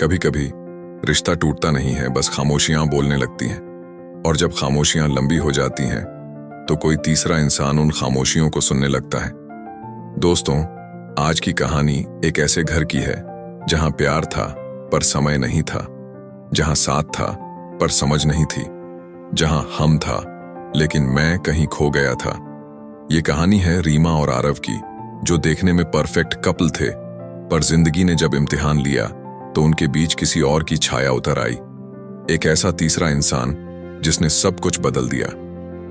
कभी कभी रिश्ता टूटता नहीं है, बस खामोशियां बोलने लगती हैं। और जब खामोशियां लंबी हो जाती हैं तो कोई तीसरा इंसान उन खामोशियों को सुनने लगता है। दोस्तों, आज की कहानी एक ऐसे घर की है जहां प्यार था पर समय नहीं था, जहां साथ था पर समझ नहीं थी, जहां हम था लेकिन मैं कहीं खो गया था। ये कहानी है रीमा और आरव की, जो देखने में परफेक्ट कपल थे, पर जिंदगी ने जब इम्तिहान लिया तो उनके बीच किसी और की छाया उतर आई। एक ऐसा तीसरा इंसान जिसने सब कुछ बदल दिया।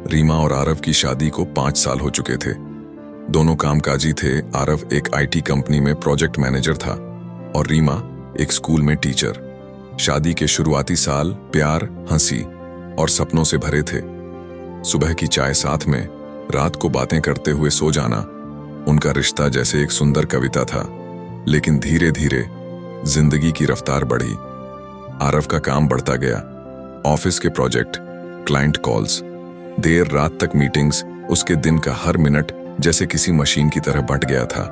रीमा और आरव की शादी को 5 साल हो चुके थे। दोनों कामकाजी थे। आरव एक आईटी कंपनी में प्रोजेक्ट मैनेजर था और रीमा एक स्कूल में टीचर। शादी के शुरुआती साल प्यार, हंसी और सपनों से भरे थे। सुबह की चाय साथ में, रात को बातें करते हुए सो जाना, उनका रिश्ता जैसे एक सुंदर कविता था। लेकिन धीरे धीरे जिंदगी की रफ्तार बढ़ी। आरव का काम बढ़ता गया। ऑफिस के प्रोजेक्ट, क्लाइंट कॉल्स, देर रात तक मीटिंग्स, उसके दिन का हर मिनट जैसे किसी मशीन की तरह बंट गया था।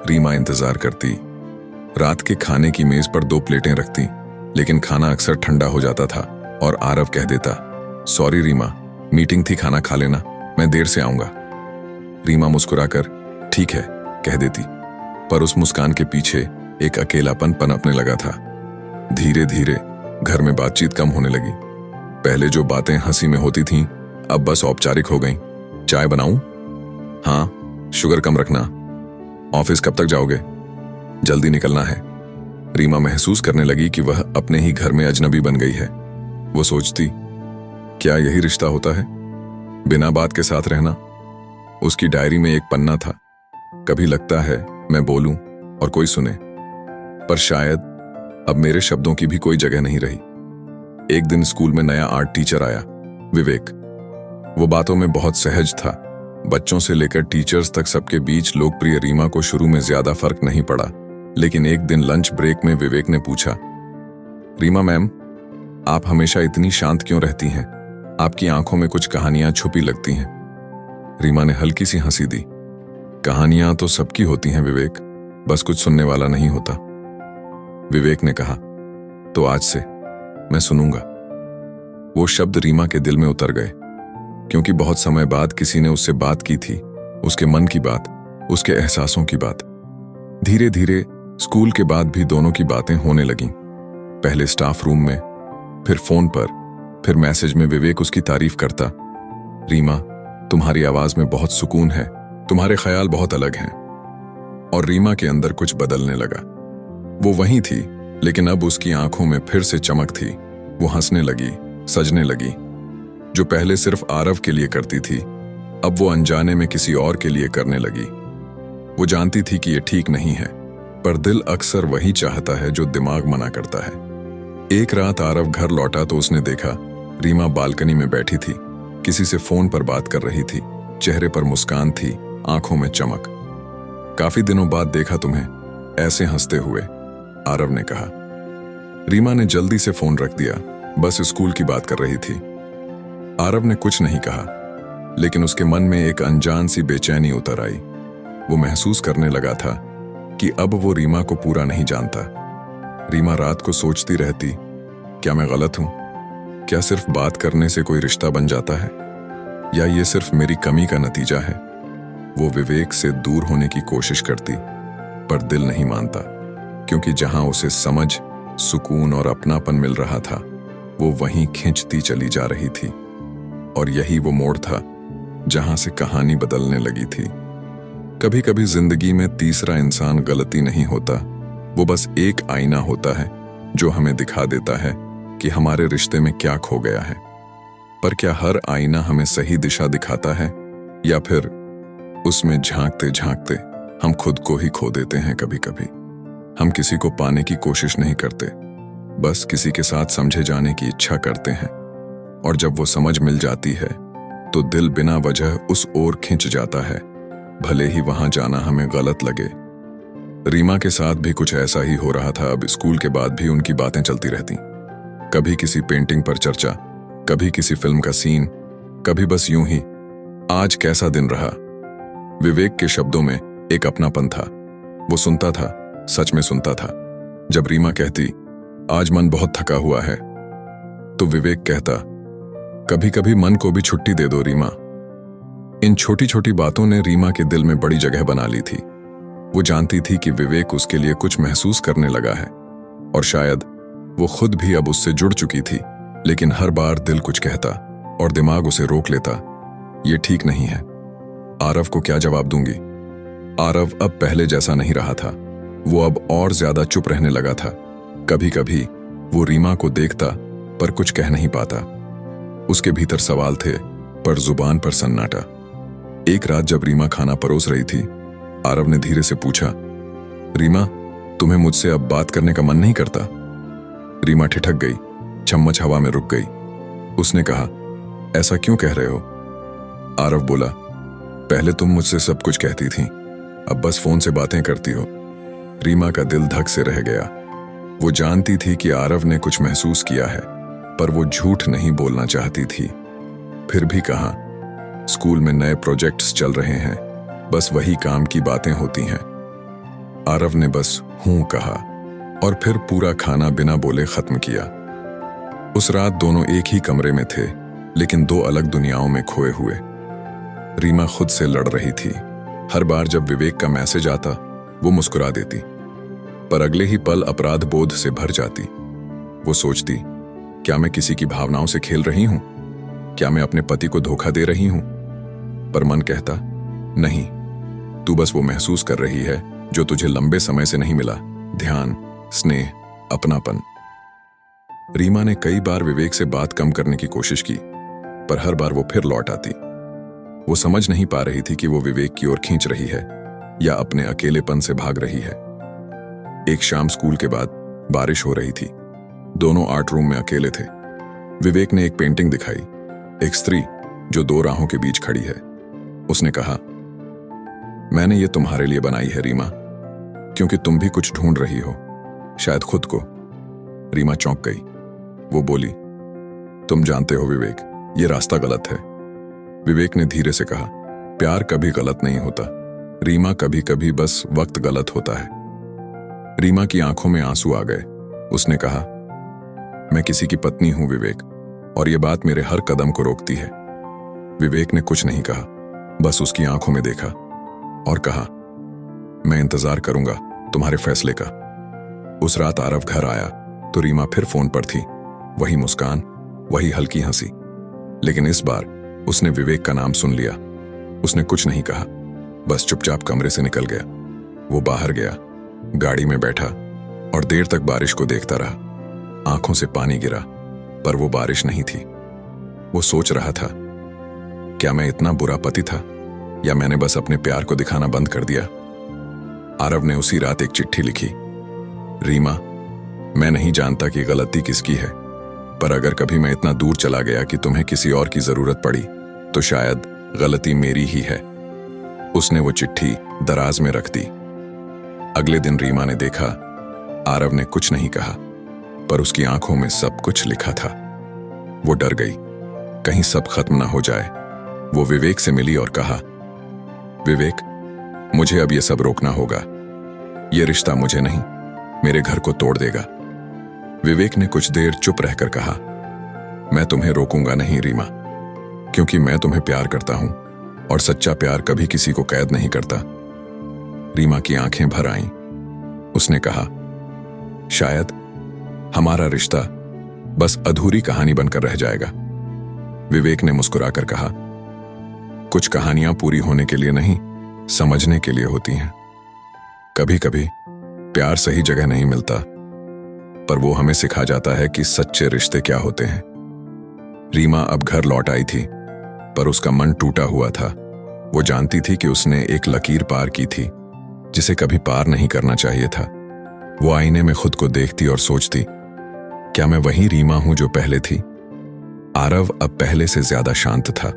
रीमा इंतजार करती। रात के खाने की मेज पर 2 प्लेटें रखती, लेकिन खाना अक्सर ठंडा हो जाता था और आरव कह देता, सॉरी रीमा, मीटिंग थी, खाना खा लेना, मैं देर से आऊंगा। रीमा मुस्कुराकर ठीक है कह देती, पर उस मुस्कान के पीछे एक अकेलापन पनपने लगा था। धीरे धीरे घर में बातचीत कम होने लगी। पहले जो बातें हंसी में होती थीं, अब बस औपचारिक हो गईं। चाय बनाऊं? हाँ, शुगर कम रखना। ऑफिस कब तक जाओगे? जल्दी निकलना है। रीमा महसूस करने लगी कि वह अपने ही घर में अजनबी बन गई है। वो सोचती, क्या यही रिश्ता होता है, बिना बात के साथ रहना? उसकी डायरी में एक पन्ना था, कभी लगता है मैं बोलूं और कोई सुने, पर शायद अब मेरे शब्दों की भी कोई जगह नहीं रही। एक दिन स्कूल में नया आर्ट टीचर आया, विवेक। वो बातों में बहुत सहज था। बच्चों से लेकर टीचर्स तक सबके बीच लोकप्रिय। रीमा को शुरू में ज्यादा फर्क नहीं पड़ा, लेकिन एक दिन लंच ब्रेक में विवेक ने पूछा, रीमा मैम, आप हमेशा इतनी शांत क्यों रहती हैं? आपकी आंखों में कुछ कहानियां छुपी लगती हैं। रीमा ने हल्की सी हंसी दी। कहानियां तो सबकी होती हैं विवेक, बस कुछ सुनने वाला नहीं होता। विवेक ने कहा, तो आज से मैं सुनूंगा। वो शब्द रीमा के दिल में उतर गए, क्योंकि बहुत समय बाद किसी ने उससे बात की थी, उसके मन की बात, उसके एहसासों की बात। धीरे धीरे स्कूल के बाद भी दोनों की बातें होने लगीं। पहले स्टाफ रूम में, फिर फोन पर, फिर मैसेज में विवेक उसकी तारीफ करता, रीमा, तुम्हारी आवाज में बहुत सुकून है, तुम्हारे ख्याल बहुत अलग हैं। और रीमा के अंदर कुछ बदलने लगा। वो वही थी, लेकिन अब उसकी आंखों में फिर से चमक थी। वो हंसने लगी, सजने लगी। जो पहले सिर्फ आरव के लिए करती थी, अब वो अनजाने में किसी और के लिए करने लगी। वो जानती थी कि ये ठीक नहीं है, पर दिल अक्सर वही चाहता है जो दिमाग मना करता है। एक रात आरव घर लौटा तो उसने देखा रीमा बालकनी में बैठी थी, किसी से फोन पर बात कर रही थी। चेहरे पर मुस्कान थी, आंखों में चमक। काफी दिनों बाद देखा तुम्हें ऐसे हंसते हुए, आरव ने कहा। रीमा ने जल्दी से फोन रख दिया, बस स्कूल की बात कर रही थी। आरव ने कुछ नहीं कहा, लेकिन उसके मन में एक अनजान सी बेचैनी उतर आई। वो महसूस करने लगा था कि अब वो रीमा को पूरा नहीं जानता। रीमा रात को सोचती रहती, क्या मैं गलत हूं? क्या सिर्फ बात करने से कोई रिश्ता बन जाता है, या ये सिर्फ मेरी कमी का नतीजा है? वो विवेक से दूर होने की कोशिश करती, पर दिल नहीं मानता, क्योंकि जहां उसे समझ, सुकून और अपनापन मिल रहा था, वो वहीं खिंचती चली जा रही थी। और यही वो मोड़ था जहां से कहानी बदलने लगी थी। कभी कभी जिंदगी में तीसरा इंसान गलती नहीं होता, वो बस एक आईना होता है जो हमें दिखा देता है कि हमारे रिश्ते में क्या खो गया है। पर क्या हर आईना हमें सही दिशा दिखाता है, या फिर उसमें झांकते झांकते हम खुद को ही खो देते हैं? कभी कभी हम किसी को पाने की कोशिश नहीं करते, बस किसी के साथ समझे जाने की इच्छा करते हैं। और जब वो समझ मिल जाती है तो दिल बिना वजह उस ओर खिंच जाता है, भले ही वहां जाना हमें गलत लगे। रीमा के साथ भी कुछ ऐसा ही हो रहा था। अब स्कूल के बाद भी उनकी बातें चलती रहती, कभी किसी पेंटिंग पर चर्चा, कभी किसी फिल्म का सीन, कभी बस यूं ही, आज कैसा दिन रहा। विवेक के शब्दों में एक अपनापन था। वो सुनता था, सच में सुनता था। जब रीमा कहती, आज मन बहुत थका हुआ है। तो विवेक कहता, कभी कभी मन को भी छुट्टी दे दो रीमा। इन छोटी छोटी बातों ने रीमा के दिल में बड़ी जगह बना ली थी। वो जानती थी कि विवेक उसके लिए कुछ महसूस करने लगा है, और शायद वो खुद भी अब उससे जुड़ चुकी थी। लेकिन हर बार दिल कुछ कहता और दिमाग उसे रोक लेता। ये ठीक नहीं है। आरव को क्या जवाब दूंगी? आरव अब पहले जैसा नहीं रहा था। वो अब और ज्यादा चुप रहने लगा था। कभी कभी वो रीमा को देखता पर कुछ कह नहीं पाता। उसके भीतर सवाल थे पर जुबान पर सन्नाटा। एक रात जब रीमा खाना परोस रही थी, आरव ने धीरे से पूछा, रीमा, तुम्हें मुझसे अब बात करने का मन नहीं करता? रीमा ठिठक गई, चम्मच हवा में रुक गई। उसने कहा, ऐसा क्यों कह रहे हो? आरव बोला, पहले तुम मुझसे सब कुछ कहती थी, अब बस फोन से बातें करती हो। रीमा का दिल धक से रह गया। वो जानती थी कि आरव ने कुछ महसूस किया है, पर वो झूठ नहीं बोलना चाहती थी। फिर भी कहा, स्कूल में नए प्रोजेक्ट्स चल रहे हैं, बस वही काम की बातें होती हैं। आरव ने बस हूं कहा और फिर पूरा खाना बिना बोले खत्म किया। उस रात दोनों एक ही कमरे में थे, लेकिन दो अलग दुनियाओं में खोए हुए। रीमा खुद से लड़ रही थी। हर बार जब विवेक का मैसेज आता, वो मुस्कुरा देती, पर अगले ही पल अपराध बोध से भर जाती। वो सोचती, क्या मैं किसी की भावनाओं से खेल रही हूं? क्या मैं अपने पति को धोखा दे रही हूं? पर मन कहता, नहीं, तू बस वो महसूस कर रही है जो तुझे लंबे समय से नहीं मिला, ध्यान, स्नेह, अपनापन। रीमा ने कई बार विवेक से बात कम करने की कोशिश की, पर हर बार वो फिर लौट आती। वो समझ नहीं पा रही थी कि वो विवेक की ओर खींच रही है या अपने अकेलेपन से भाग रही है। एक शाम स्कूल के बाद बारिश हो रही थी। दोनों आर्ट रूम में अकेले थे। विवेक ने एक पेंटिंग दिखाई, एक स्त्री जो दो राहों के बीच खड़ी है। उसने कहा, मैंने ये तुम्हारे लिए बनाई है रीमा, क्योंकि तुम भी कुछ ढूंढ रही हो, शायद खुद को। रीमा चौंक गई। वो बोली, तुम जानते हो विवेक, ये रास्ता गलत है। विवेक ने धीरे से कहा, प्यार कभी गलत नहीं होता रीमा, कभी कभी बस वक्त गलत होता है। रीमा की आंखों में आंसू आ गए। उसने कहा, मैं किसी की पत्नी हूं विवेक, और ये बात मेरे हर कदम को रोकती है। विवेक ने कुछ नहीं कहा, बस उसकी आंखों में देखा और कहा, मैं इंतजार करूंगा तुम्हारे फैसले का। उस रात आरव घर आया तो रीमा फिर फोन पर थी। वही मुस्कान, वही हल्की हंसी, लेकिन इस बार उसने विवेक का नाम सुन लिया। उसने कुछ नहीं कहा, बस चुपचाप कमरे से निकल गया। वो बाहर गया, गाड़ी में बैठा और देर तक बारिश को देखता रहा। आंखों से पानी गिरा, पर वो बारिश नहीं थी। वो सोच रहा था, क्या मैं इतना बुरा पति था, या मैंने बस अपने प्यार को दिखाना बंद कर दिया? आरव ने उसी रात एक चिट्ठी लिखी, रीमा, मैं नहीं जानता कि गलती किसकी है, पर अगर कभी मैं इतना दूर चला गया कि तुम्हें किसी और की जरूरत पड़ी, तो शायद गलती मेरी ही है। उसने वो चिट्ठी दराज में रख दी। अगले दिन रीमा ने देखा, आरव ने कुछ नहीं कहा, पर उसकी आंखों में सब कुछ लिखा था। वो डर गई, कहीं सब खत्म ना हो जाए। वो विवेक से मिली और कहा, विवेक, मुझे अब ये सब रोकना होगा। ये रिश्ता मुझे नहीं, मेरे घर को तोड़ देगा। विवेक ने कुछ देर चुप रहकर कहा, मैं तुम्हें रोकूंगा नहीं रीमा, क्योंकि मैं तुम्हें प्यार करता हूं, और सच्चा प्यार कभी किसी को कैद नहीं करता। रीमा की आंखें भर आईं। उसने कहा, शायद हमारा रिश्ता बस अधूरी कहानी बनकर रह जाएगा। विवेक ने मुस्कुराकर कहा, कुछ कहानियां पूरी होने के लिए नहीं, समझने के लिए होती हैं। कभी कभी प्यार सही जगह नहीं मिलता, पर वो हमें सिखा जाता है कि सच्चे रिश्ते क्या होते हैं। रीमा अब घर लौट आई थी, पर उसका मन टूटा हुआ था। वो जानती थी कि उसने एक लकीर पार की थी, जिसे कभी पार नहीं करना चाहिए था। वो आईने में खुद को देखती और सोचती, क्या मैं वही रीमा हूं जो पहले थी? आरव अब पहले से ज्यादा शांत था।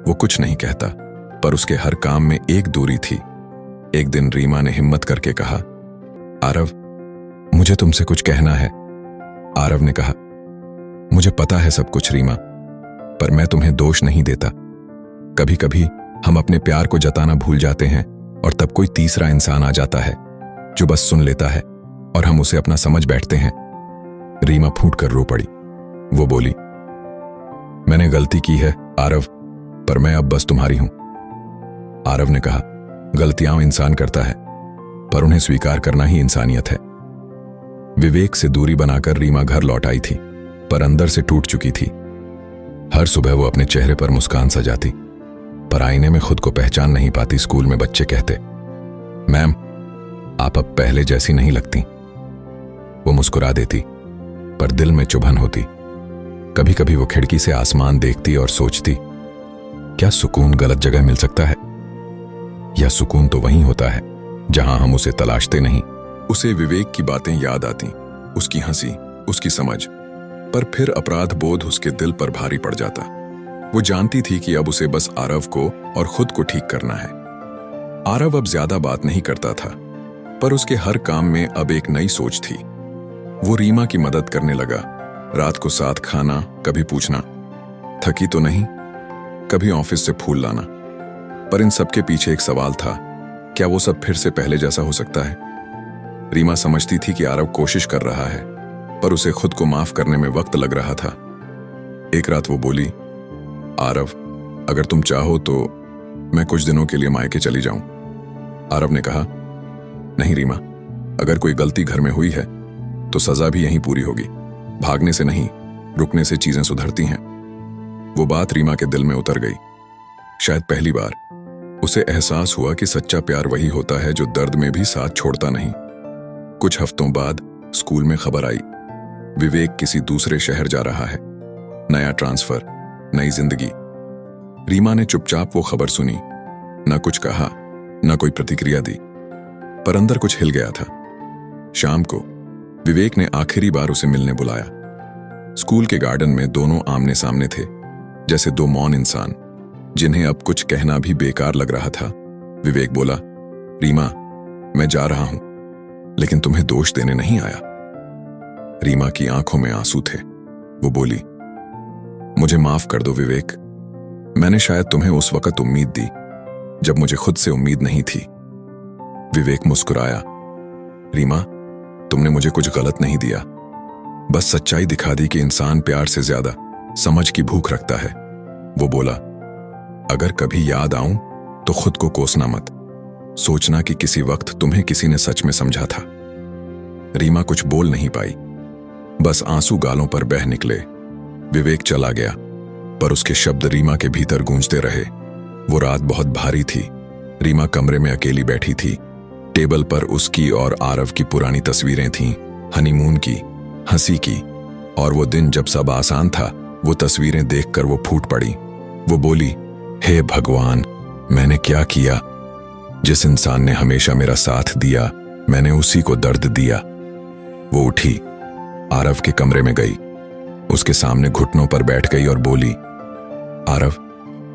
वो कुछ नहीं कहता, पर उसके हर काम में एक दूरी थी। एक दिन रीमा ने हिम्मत करके कहा, आरव, मुझे तुमसे कुछ कहना है। आरव ने कहा, मुझे पता है सब कुछ रीमा, पर मैं तुम्हें दोष नहीं देता। कभी कभी हम अपने प्यार को जताना भूल जाते हैं, और तब कोई तीसरा इंसान आ जाता है जो बस सुन लेता है और हम उसे अपना समझ बैठते हैं। रीमा फूट कर रो पड़ी। वो बोली, मैंने गलती की है आरव, पर मैं अब बस तुम्हारी हूं। आरव ने कहा, गलतियां इंसान करता है, पर उन्हें स्वीकार करना ही इंसानियत है। विवेक से दूरी बनाकर रीमा घर लौट आई थी, पर अंदर से टूट चुकी थी। हर सुबह वो अपने चेहरे पर मुस्कान सजाती, पर आईने में खुद को पहचान नहीं पाती। स्कूल में बच्चे कहते, मैम आप अब पहले जैसी नहीं लगती। वो मुस्कुरा देती, पर दिल में चुभन होती। कभी कभी वो खिड़की से आसमान देखती और सोचती, क्या सुकून गलत जगह मिल सकता है? या सुकून तो वहीं होता है जहां हम उसे तलाशते नहीं। उसे विवेक की बातें याद आती, उसकी हंसी, उसकी समझ, पर फिर अपराध बोध उसके दिल पर भारी पड़ जाता। वो जानती थी कि अब उसे बस आरव को और खुद को ठीक करना है। आरव अब ज्यादा बात नहीं करता था, पर उसके हर काम में अब एक नई सोच थी। वो रीमा की मदद करने लगा। रात को साथ खाना, कभी पूछना थकी तो नहीं, कभी ऑफिस से फूल लाना। पर इन सबके पीछे एक सवाल था, क्या वो सब फिर से पहले जैसा हो सकता है? रीमा समझती थी कि आरव कोशिश कर रहा है, पर उसे खुद को माफ करने में वक्त लग रहा था। एक रात वो बोली, आरव अगर तुम चाहो तो मैं कुछ दिनों के लिए मायके चली जाऊं। आरव ने कहा, नहीं रीमा, अगर कोई गलती घर में हुई है तो सजा भी यहीं पूरी होगी। भागने से नहीं, रुकने से चीजें सुधरती हैं। वो बात रीमा के दिल में उतर गई। शायद पहली बार उसे एहसास हुआ कि सच्चा प्यार वही होता है जो दर्द में भी साथ छोड़ता नहीं। कुछ हफ्तों बाद स्कूल में खबर आई, विवेक किसी दूसरे शहर जा रहा है। नया ट्रांसफर, नई जिंदगी। रीमा ने चुपचाप वो खबर सुनी, न कुछ कहा, न कोई प्रतिक्रिया दी, पर अंदर कुछ हिल गया था। शाम को विवेक ने आखिरी बार उसे मिलने बुलाया। स्कूल के गार्डन में दोनों आमने सामने थे, जैसे दो मौन इंसान जिन्हें अब कुछ कहना भी बेकार लग रहा था। विवेक बोला, रीमा मैं जा रहा हूं, लेकिन तुम्हें दोष देने नहीं आया। रीमा की आंखों में आंसू थे। वो बोली, मुझे माफ कर दो विवेक, मैंने शायद तुम्हें उस वक्त उम्मीद दी जब मुझे खुद से उम्मीद नहीं थी। विवेक मुस्कुराया, रीमा तुमने मुझे कुछ गलत नहीं दिया, बस सच्चाई दिखा दी कि इंसान प्यार से ज्यादा समझ की भूख रखता है। वो बोला, अगर कभी याद आऊं तो खुद को कोसना मत, सोचना कि किसी वक्त तुम्हें किसी ने सच में समझा था। रीमा कुछ बोल नहीं पाई, बस आंसू गालों पर बह निकले। विवेक चला गया, पर उसके शब्द रीमा के भीतर गूंजते रहे। वो रात बहुत भारी थी। रीमा कमरे में अकेली बैठी थी। टेबल पर उसकी और आरव की पुरानी तस्वीरें थीं, हनीमून की, हंसी की, और वो दिन जब सब आसान था। वो तस्वीरें देखकर वो फूट पड़ी। वो बोली, हे भगवान, मैंने क्या किया? जिस इंसान ने हमेशा मेरा साथ दिया, मैंने उसी को दर्द दिया। वो उठी, आरव के कमरे में गई, उसके सामने घुटनों पर बैठ गई और बोली, आरव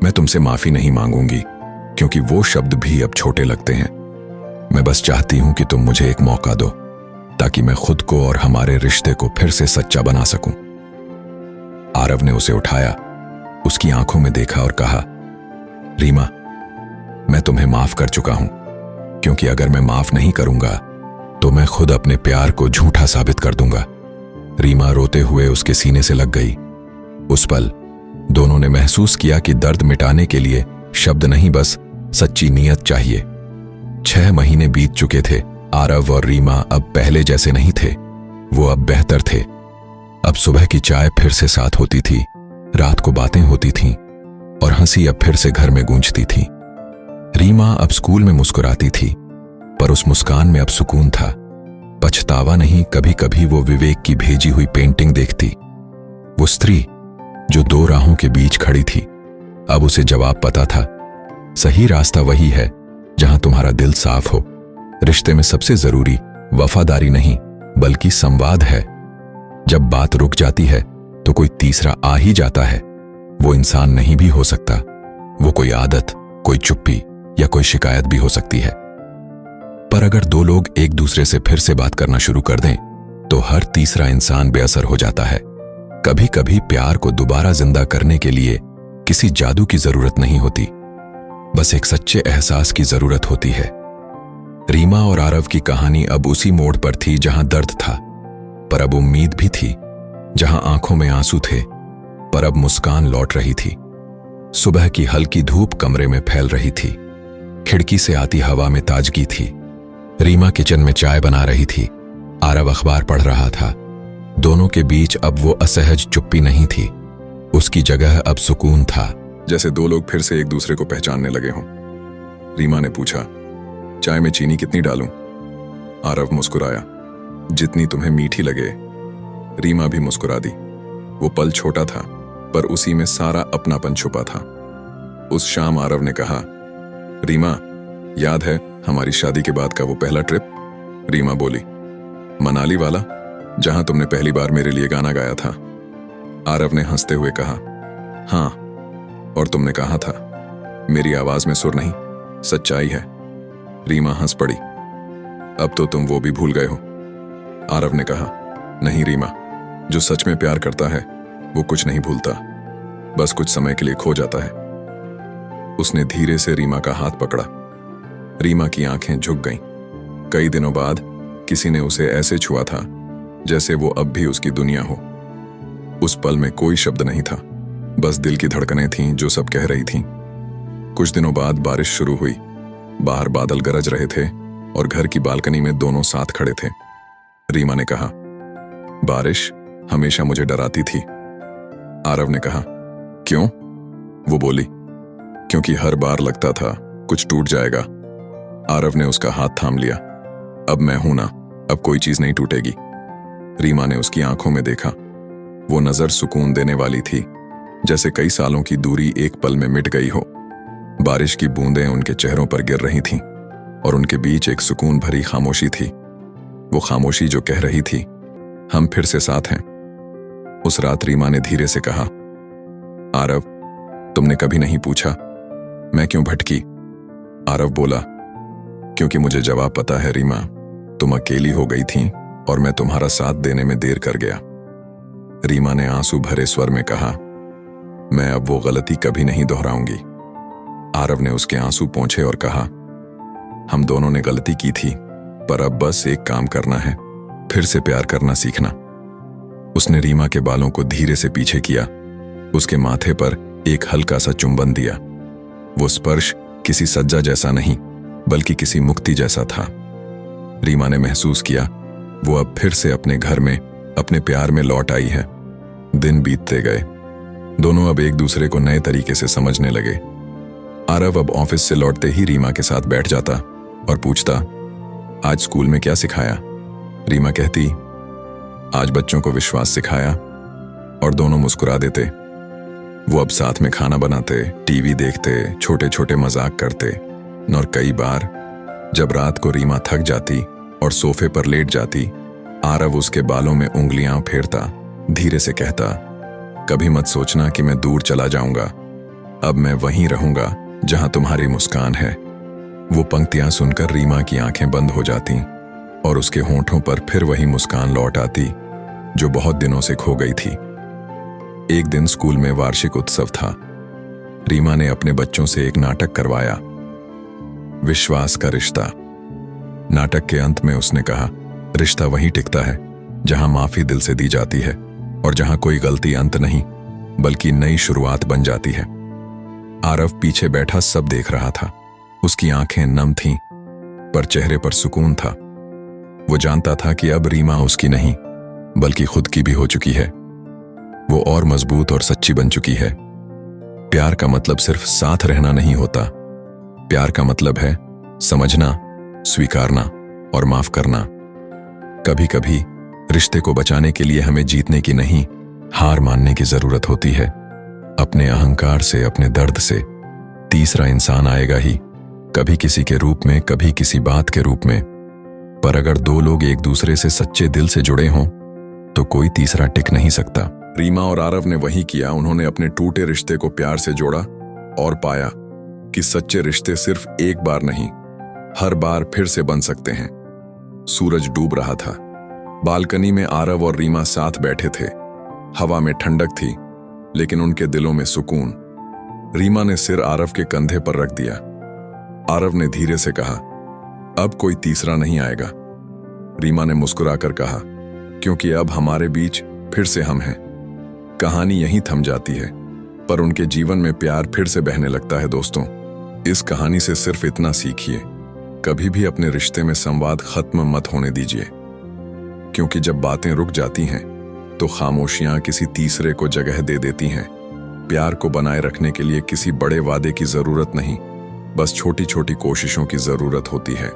मैं तुमसे माफी नहीं मांगूंगी, क्योंकि वो शब्द भी अब छोटे लगते हैं। मैं बस चाहती हूं कि तुम मुझे एक मौका दो, ताकि मैं खुद को और हमारे रिश्ते को फिर से सच्चा बना सकूं। आरव ने उसे उठाया, उसकी आंखों में देखा और कहा, रीमा मैं तुम्हें माफ कर चुका हूं, क्योंकि अगर मैं माफ नहीं करूंगा तो मैं खुद अपने प्यार को झूठा साबित कर दूंगा। रीमा रोते हुए उसके सीने से लग गई। उस पल दोनों ने महसूस किया कि दर्द मिटाने के लिए शब्द नहीं, बस सच्ची नीयत चाहिए। 6 महीने बीत चुके थे। आरव और रीमा अब पहले जैसे नहीं थे, वो अब बेहतर थे। अब सुबह की चाय फिर से साथ होती थी, रात को बातें होती थीं, और हंसी अब फिर से घर में गूंजती थी। रीमा अब स्कूल में मुस्कुराती थी, पर उस मुस्कान में अब सुकून था, पछतावा नहीं। कभी कभी वो विवेक की भेजी हुई पेंटिंग देखती, वो स्त्री जो 2 राहों के बीच खड़ी थी। अब उसे जवाब पता था, सही रास्ता वही है जहां तुम्हारा दिल साफ हो। रिश्ते में सबसे जरूरी वफादारी नहीं, बल्कि संवाद है। जब बात रुक जाती है तो कोई तीसरा आ ही जाता है। वो इंसान नहीं भी हो सकता, वो कोई आदत, कोई चुप्पी या कोई शिकायत भी हो सकती है। पर अगर 2 लोग एक दूसरे से फिर से बात करना शुरू कर दें तो हर तीसरा इंसान बेअसर हो जाता है। कभी कभी प्यार को दोबारा जिंदा करने के लिए किसी जादू की जरूरत नहीं होती, बस एक सच्चे एहसास की जरूरत होती है। रीमा और आरव की कहानी अब उसी मोड़ पर थी जहां दर्द था, पर अब उम्मीद भी थी। जहां आंखों में आंसू थे, पर अब मुस्कान लौट रही थी। सुबह की हल्की धूप कमरे में फैल रही थी। खिड़की से आती हवा में ताजगी थी। रीमा किचन में चाय बना रही थी। आरव अखबार पढ़ रहा था। दोनों के बीच अब वो असहज चुप्पी नहीं थी। उसकी जगह अब सुकून था। जैसे दो लोग फिर से एक दूसरे को पहचानने लगे हों। रीमा ने पूछा, चाय में चीनी कितनी डालूं? आरव मुस्कुराया, जितनी तुम्हें मीठी लगे। रीमा भी मुस्कुरा दी। वो पल छोटा था, पर उसी में सारा अपनापन छुपा था। उस शाम आरव ने कहा, रीमा, याद है हमारी शादी के बाद का वो पहला ट्रिप? रीमा बोली, मनाली वाला, जहां तुमने पहली बार मेरे लिए गाना गाया था। आरव ने हंसते हुए कहा, हाँ, और तुमने कहा था, मेरी आवाज में सुर नहीं, सच्चाई है। रीमा हंस पड़ी, अब तो तुम वो भी भूल गए हो। आरव ने कहा, नहीं रीमा, जो सच में प्यार करता है वो कुछ नहीं भूलता, बस कुछ समय के लिए खो जाता है। उसने धीरे से रीमा का हाथ पकड़ा। रीमा की आंखें झुक गईं। कई दिनों बाद किसी ने उसे ऐसे छुआ था जैसे वो अब भी उसकी दुनिया हो। उस पल में कोई शब्द नहीं था, बस दिल की धड़कनें थीं जो सब कह रही थीं। कुछ दिनों बाद बारिश शुरू हुई। बाहर बादल गरज रहे थे और घर की बालकनी में दोनों साथ खड़े थे। रीमा ने कहा, बारिश हमेशा मुझे डराती थी। आरव ने कहा, क्यों? वो बोली, क्योंकि हर बार लगता था कुछ टूट जाएगा। आरव ने उसका हाथ थाम लिया। अब मैं हूं ना, अब कोई चीज नहीं टूटेगी। रीमा ने उसकी आंखों में देखा। वो नजर सुकून देने वाली थी, जैसे कई सालों की दूरी एक पल में मिट गई हो। बारिश की बूंदें उनके चेहरों पर गिर रही थीं और उनके बीच एक सुकून भरी खामोशी थी। वो खामोशी जो कह रही थी, हम फिर से साथ हैं। उस रात रीमा ने धीरे से कहा, आरव, तुमने कभी नहीं पूछा मैं क्यों भटकी? आरव बोला, क्योंकि मुझे जवाब पता है रीमा, तुम अकेली हो गई थी और मैं तुम्हारा साथ देने में देर कर गया। रीमा ने आंसू भरे स्वर में कहा, मैं अब वो गलती कभी नहीं दोहराऊंगी। आरव ने उसके आंसू पोंछे और कहा, हम दोनों ने गलती की थी, पर अब बस एक काम करना है, फिर से प्यार करना सीखना। उसने रीमा के बालों को धीरे से पीछे किया, उसके माथे पर एक हल्का सा चुंबन दिया। वो स्पर्श किसी सज्जा जैसा नहीं, बल्कि किसी मुक्ति जैसा था। रीमा ने महसूस किया वो अब फिर से अपने घर में, अपने प्यार में लौट आई है। दिन बीतते गए। दोनों अब एक दूसरे को नए तरीके से समझने लगे। आरव अब ऑफिस से लौटते ही रीमा के साथ बैठ जाता और पूछता, आज स्कूल में क्या सिखाया? रीमा कहती, आज बच्चों को विश्वास सिखाया, और दोनों मुस्कुरा देते। वो अब साथ में खाना बनाते, टीवी देखते, छोटे छोटे मजाक करते। और कई बार जब रात को रीमा थक जाती और सोफे पर लेट जाती, आरव उसके बालों में उंगलियां फेरता, धीरे से कहता, कभी मत सोचना कि मैं दूर चला जाऊंगा, अब मैं वहीं रहूंगा जहां तुम्हारी मुस्कान है। वो पंक्तियां सुनकर रीमा की आंखें बंद हो जाती और उसके होंठों पर फिर वही मुस्कान लौट आती जो बहुत दिनों से खो गई थी। एक दिन स्कूल में वार्षिक उत्सव था। रीमा ने अपने बच्चों से एक नाटक करवाया, विश्वास का रिश्ता। नाटक के अंत में उसने कहा, रिश्ता वहीं टिकता है जहां माफी दिल से दी जाती है और जहां कोई गलती अंत नहीं बल्कि नई शुरुआत बन जाती है। आरव पीछे बैठा सब देख रहा था। उसकी आंखें नम थीं, पर चेहरे पर सुकून था। वो जानता था कि अब रीमा उसकी नहीं बल्कि खुद की भी हो चुकी है। वो और मजबूत और सच्ची बन चुकी है। प्यार का मतलब सिर्फ साथ रहना नहीं होता। प्यार का मतलब है समझना, स्वीकारना और माफ करना। कभी कभी रिश्ते को बचाने के लिए हमें जीतने की नहीं, हार मानने की जरूरत होती है। अपने अहंकार से, अपने दर्द से। तीसरा इंसान आएगा ही, कभी किसी के रूप में, कभी किसी बात के रूप में। पर अगर दो लोग एक दूसरे से सच्चे दिल से जुड़े हों तो कोई तीसरा टिक नहीं सकता। रीमा और आरव ने वही किया। उन्होंने अपने टूटे रिश्ते को प्यार से जोड़ा और पाया कि सच्चे रिश्ते सिर्फ एक बार नहीं, हर बार फिर से बन सकते हैं। सूरज डूब रहा था। बालकनी में आरव और रीमा साथ बैठे थे। हवा में ठंडक थी, लेकिन उनके दिलों में सुकून। रीमा ने सिर आरव के कंधे पर रख दिया। आरव ने धीरे से कहा, अब कोई तीसरा नहीं आएगा। रीमा ने मुस्कुराकर कहा, क्योंकि अब हमारे बीच फिर से हम हैं। कहानी यहीं थम जाती है, पर उनके जीवन में प्यार फिर से बहने लगता है। दोस्तों, इस कहानी से सिर्फ इतना सीखिए, कभी भी अपने रिश्ते में संवाद खत्म मत होने दीजिए, क्योंकि जब बातें रुक जाती हैं तो खामोशियां किसी तीसरे को जगह दे देती हैं। प्यार को बनाए रखने के लिए किसी बड़े वादे की जरूरत नहीं, बस छोटी छोटी कोशिशों की जरूरत होती है।